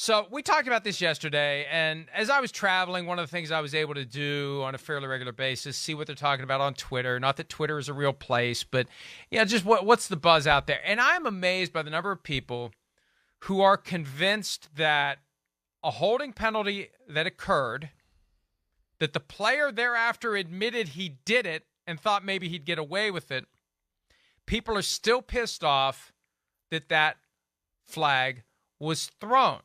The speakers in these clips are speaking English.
So we talked about this yesterday, and as I was traveling, one of the things I was able to do on a fairly regular basis, see what they're talking about on Twitter. Not that Twitter is a real place, but just what's the buzz out there. And I'm amazed by the number of people who are convinced that a holding penalty that occurred, that the player thereafter admitted he did it and thought maybe he'd get away with it, people are still pissed off that flag was thrown.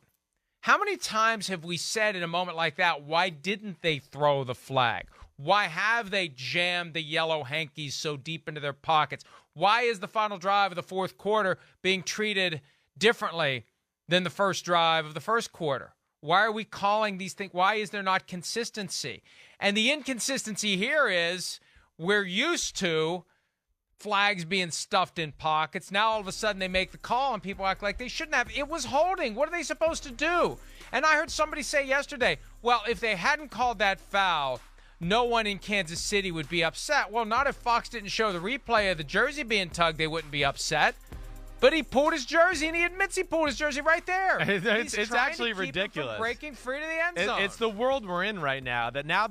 How many times have we said in a moment like that, why didn't they throw the flag? Why have they jammed the yellow hankies so deep into their pockets? Why is the final drive of the fourth quarter being treated differently than the first drive of the first quarter? Why are we calling these things? Why is there not consistency? And the inconsistency here is we're used to flags being stuffed in pockets. Now all of a sudden they make the call and people act like they shouldn't have. It was holding. What are they supposed to do? And I heard somebody say yesterday, well, if they hadn't called that foul, no one in Kansas City would be upset. Well, not if Fox didn't show the replay of the jersey being tugged, they wouldn't be upset. But he pulled his jersey, and he admits he pulled his jersey right there. It's actually ridiculous. Breaking free to the end zone. It's the world we're in right now. That now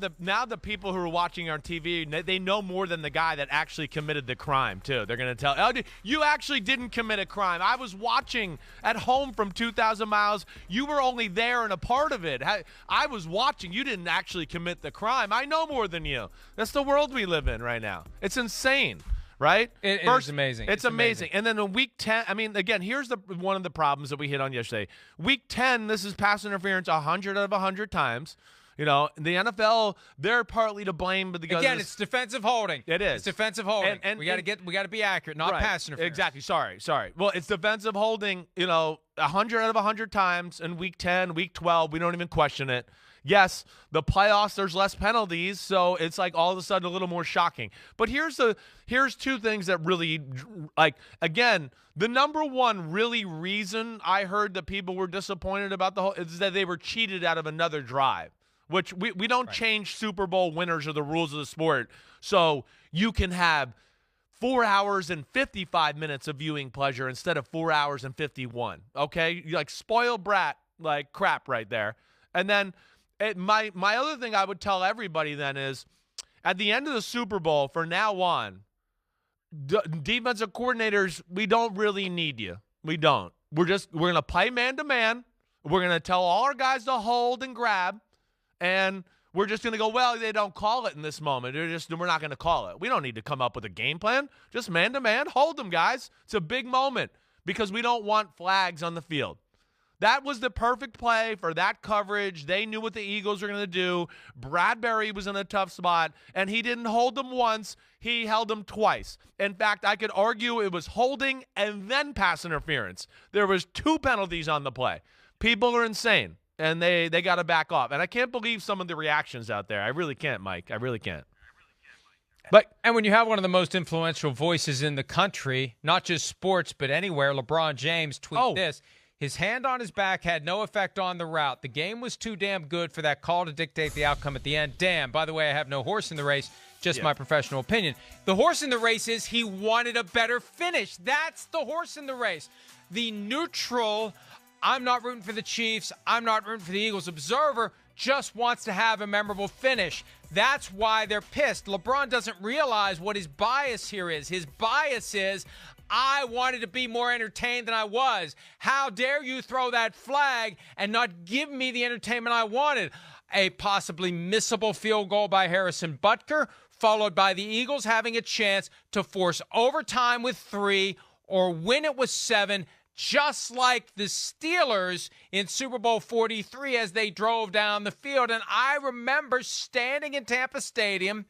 the people who are watching on TV, they know more than the guy that actually committed the crime too. They're going to tell, oh, you actually didn't commit a crime. I was watching at home from 2,000 miles. You were only there and a part of it. I was watching. You didn't actually commit the crime. I know more than you. That's the world we live in right now. It's insane. Right? It is amazing. It's amazing. And then in Week 10, I mean, again, here's one of the problems that we hit on yesterday. Week 10, this is pass interference 100 out of 100 times. You know, the NFL, they're partly to blame, but because it's defensive holding. It is. It's defensive holding. And we got to be accurate, not pass interference. Exactly. Sorry. Well, it's defensive holding, 100 out of 100 times in Week 10, Week 12, we don't even question it. Yes, the playoffs, there's less penalties, so it's like all of a sudden a little more shocking. But here's two things that really, again, the number one really reason I heard that people were disappointed about the whole is that they were cheated out of another drive, which we don't change Super Bowl winners or the rules of the sport so you can have 4 hours and 55 minutes of viewing pleasure instead of 4 hours and 51, okay? You're like spoiled brat, like crap right there. And then my other thing I would tell everybody then is at the end of the Super Bowl, from now on, defensive coordinators, we don't really need you. We don't. We're going to play man-to-man. We're going to tell all our guys to hold and grab, and we're just going to go, well, they don't call it in this moment. We're not going to call it. We don't need to come up with a game plan. Just man-to-man. Hold them, guys. It's a big moment because we don't want flags on the field. That was the perfect play for that coverage. They knew what the Eagles were going to do. Bradberry was in a tough spot, and he didn't hold them once. He held them twice. In fact, I could argue it was holding and then pass interference. There was 2 penalties on the play. People are insane, and they got to back off. And I can't believe some of the reactions out there. I really can't, Mike. I really can't. And when you have one of the most influential voices in the country, not just sports but anywhere, LeBron James tweeted this. His hand on his back had no effect on the route. The game was too damn good for that call to dictate the outcome at the end. Damn. By the way, I have no horse in the race, just my professional opinion. The horse in the race is he wanted a better finish. That's the horse in the race. The neutral, I'm not rooting for the Chiefs, I'm not rooting for the Eagles observer, just wants to have a memorable finish. That's why they're pissed. LeBron doesn't realize what his bias here is. His bias is, I wanted to be more entertained than I was. How dare you throw that flag and not give me the entertainment I wanted? A possibly missable field goal by Harrison Butker, followed by the Eagles having a chance to force overtime with 3 or win it with 7, just like the Steelers in Super Bowl 43 as they drove down the field. And I remember standing in Tampa Stadium,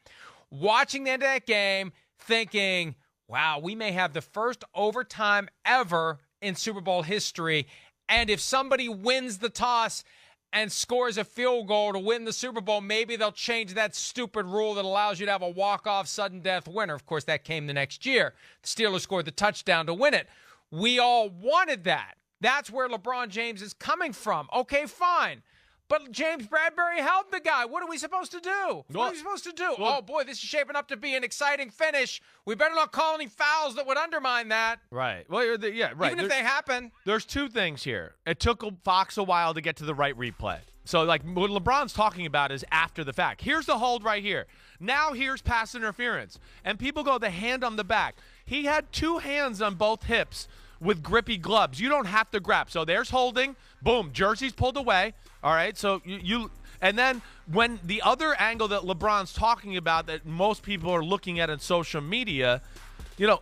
watching the end of that game, thinking, wow, we may have the first overtime ever in Super Bowl history. And if somebody wins the toss and scores a field goal to win the Super Bowl, maybe they'll change that stupid rule that allows you to have a walk-off sudden death winner. Of course, that came the next year. The Steelers scored the touchdown to win it. We all wanted that. That's where LeBron James is coming from. Okay, fine. But James Bradberry held the guy. What are we supposed to do? What are we supposed to do? Oh, boy, this is shaping up to be an exciting finish. We better not call any fouls that would undermine that. Right. Well, yeah, right. Even if they happen. There's two things here. It took Fox a while to get to the right replay. So, like, what LeBron's talking about is after the fact. Here's the hold right here. Now here's pass interference. And people go, the hand on the back. He had two hands on both hips with grippy gloves. You don't have to grab. So there's holding. Boom. Jersey's pulled away. All right. So you and then when the other angle that LeBron's talking about that most people are looking at in social media,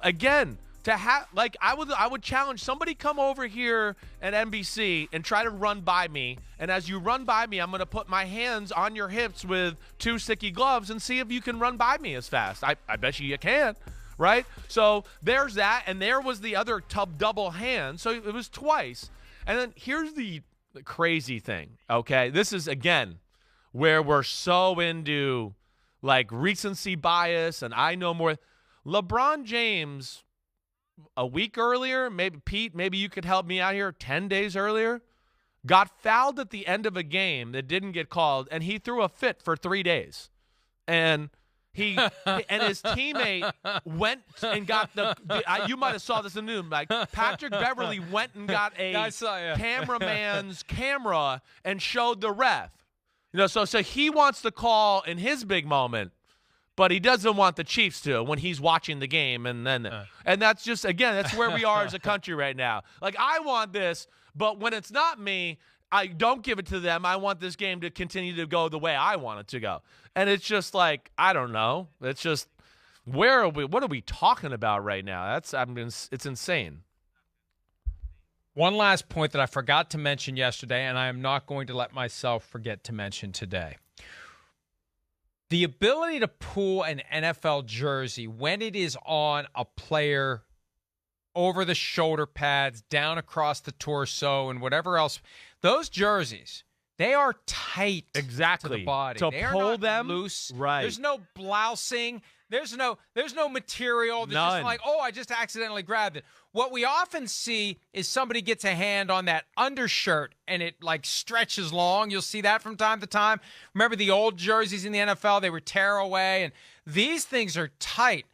again, to have, like, I would challenge somebody, come over here at NBC and try to run by me. And as you run by me, I'm going to put my hands on your hips with two sticky gloves and see if you can run by me as fast. I bet you can. Right? So there's that. And there was the other double hand. So it was twice. And then here's the crazy thing. Okay. This is, again, where we're so into like recency bias and I know more. LeBron James, a week earlier, maybe Pete, maybe you could help me out here, 10 days earlier, got fouled at the end of a game that didn't get called, and he threw a fit for 3 days. And he and his teammate went and got you might have saw this in the news, like Patrick Beverly went and got a cameraman's camera and showed the ref. So he wants to call in his big moment, but he doesn't want the Chiefs to when he's watching the game. And that's just, again, that's where we are as a country right now. Like, I want this, but when it's not me, I don't give it to them. I want this game to continue to go the way I want it to go. And it's just like, I don't know. It's just, where are we? What are we talking about right now? It's insane. One last point that I forgot to mention yesterday, and I am not going to let myself forget to mention today. The ability to pull an NFL jersey when it is on a player over the shoulder pads, down across the torso, and whatever else, those jerseys, they are tight to the body. To they are pull not them loose. Right. There's no blousing. There's no material that's just like, oh, I just accidentally grabbed it. What we often see is somebody gets a hand on that undershirt and it like stretches long. You'll see that from time to time. Remember the old jerseys in the NFL? They would tear away, and these things are tight.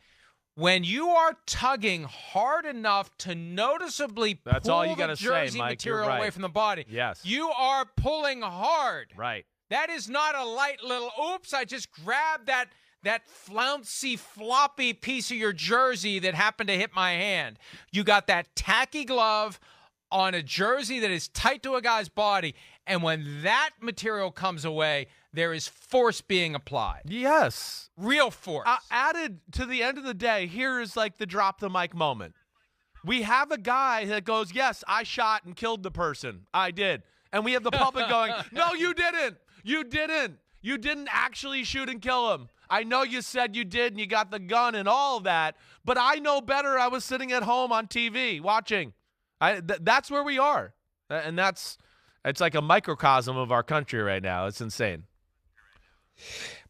When you are tugging hard enough to noticeably pull the jersey material away from the body, yes, you are pulling hard. Right. That is not a light little, oops, I just grabbed that flouncy, floppy piece of your jersey that happened to hit my hand. You got that tacky glove on a jersey that is tight to a guy's body, and when that material comes away, there is force being applied. Yes. Real force. Added to the end of the day, here is like the drop the mic moment. We have a guy that goes, yes, I shot and killed the person. I did. And we have the public going, no, you didn't. You didn't. You didn't actually shoot and kill him. I know you said you did and you got the gun and all of that, but I know better. I was sitting at home on TV watching. That's where we are. And it's like a microcosm of our country right now. It's insane.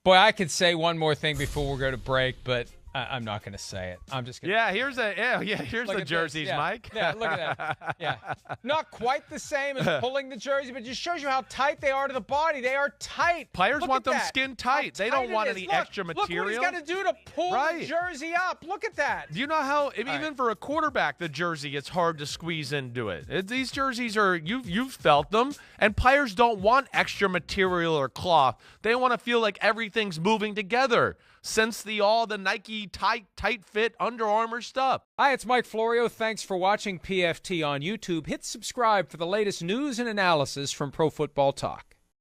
Boy, I could say one more thing before we go to break, but I'm not going to say it. I'm just going to. Here's the jerseys, Mike. Yeah, look at that. Yeah. Not quite the same as pulling the jersey, but it just shows you how tight they are to the body. They are tight. Players want them skin tight. They don't want any extra material. Look what he's got to do to pull the jersey up. Look at that. Do you know how, even for a quarterback, the jersey, it's hard to squeeze into it. These jerseys are, you've felt them, and players don't want extra material or cloth. They want to feel like everything's moving together. Since the Nike tight fit Under Armour stuff. Hi, it's Mike Florio. Thanks for watching PFT on YouTube. Hit subscribe for the latest news and analysis from Pro Football Talk.